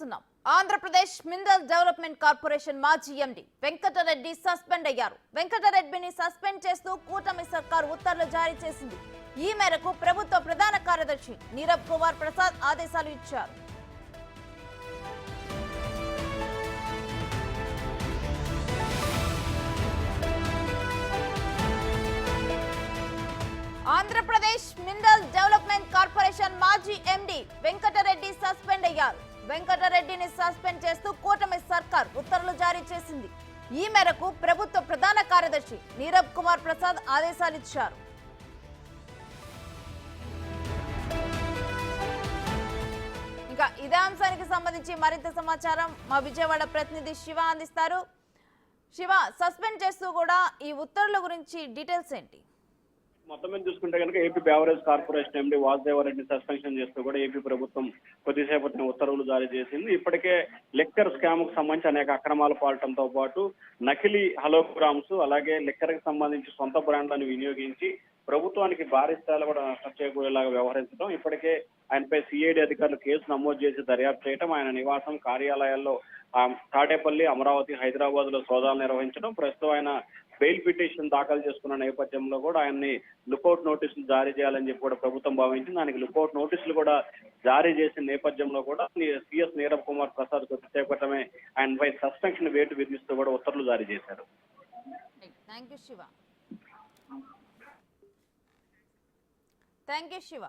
చూస్తున్నాం. Andhra Pradesh mineral development corporation మాజీ ఎండి Venkatareddy suspend అయ్యారు. వెంకటరెడ్డిని సస్పెండ్ చేస్తూ కూటమి సర్కార్ ఉత్తర్వులు జారీ చేసింది. ఈ మేరకు ప్రభుత్వ ప్రధాన కార్యదర్శి నీరబ్ కుమార్ ప్రసాద్ ఆదేశాలు ఇచ్చారు. ఆంధ్రప్రదేశ్ మినరల్ డెవలప్మెంట్ కార్పొరేషన్ మాజీ ఎండి వెంకటరెడ్డి సస్పెండ్ అయ్యారు. వెంకటరెడ్డిని సస్పెండ్ చేస్తూ కూటమి సర్కార్ ఉత్తర్వులు జారీ చేసింది. ఈ మేరకు ప్రభుత్వ ప్రధాన కార్యదర్శి నీరబ్ కుమార్ ప్రసాద్ ఆదేశాలు ఇచ్చారు. ఇంకా ఇదే అంశానికి సంబంధించి మరింత సమాచారం మా విజయవాడ ప్రతినిధి శివ అందిస్తారు. శివ, సస్పెండ్ చేస్తూ కూడా ఈ ఉత్తర్వుల గురించి డీటెయిల్స్ ఏంటి? మొత్తం మీద చూసుకుంటే కనుక ఏపీ బెవరేజ్ కార్పొరేషన్ ఎండి వాసుదేవరెడ్డిని సస్పెన్షన్ చేస్తూ కూడా ఏపీ ప్రభుత్వం కొద్దిసేపటిని ఉత్తర్వులు జారీ చేసింది. ఇప్పటికే లిక్కర్ స్కామ్ కు సంబంధించి అనేక అక్రమాలు పాలటంతో పాటు నకిలీ హలోగ్రామ్స్ అలాగే లిక్కర్ కి సంబంధించి సొంత బ్రాండ్లను వినియోగించి ప్రభుత్వానికి భారీ స్థాయిలో కూడా నష్టం చేకూరేలాగా వ్యవహరించడం, ఇప్పటికే ఆయనపై సిఐడి అధికారులు కేసు నమోదు చేసి దర్యాప్తు చేయడం, ఆయన నివాసం కార్యాలయాల్లో తాడేపల్లి, అమరావతి, హైదరాబాద్ లో సోదాలు నిర్వహించడం, ప్రస్తుతం ఆయన బెయిల్ పిటిషన్ దాఖలు చేసుకున్న నేపథ్యంలో కూడా ఆయన్ని లుకౌట్ నోటీసులు జారీ చేయాలని చెప్పి కూడా ప్రభుత్వం భావించింది. దానికి లుకౌట్ నోటీసులు కూడా జారీ చేసిన నేపథ్యంలో కూడా సిఎస్ నీరబ్ కుమార్ ప్రసాద్ కొద్దిసేపటమే ఆయనపై సస్పెన్షన్ వేటు విధిస్తూ కూడా ఉత్తర్వులు జారీ చేశారు. Thank you Shiva.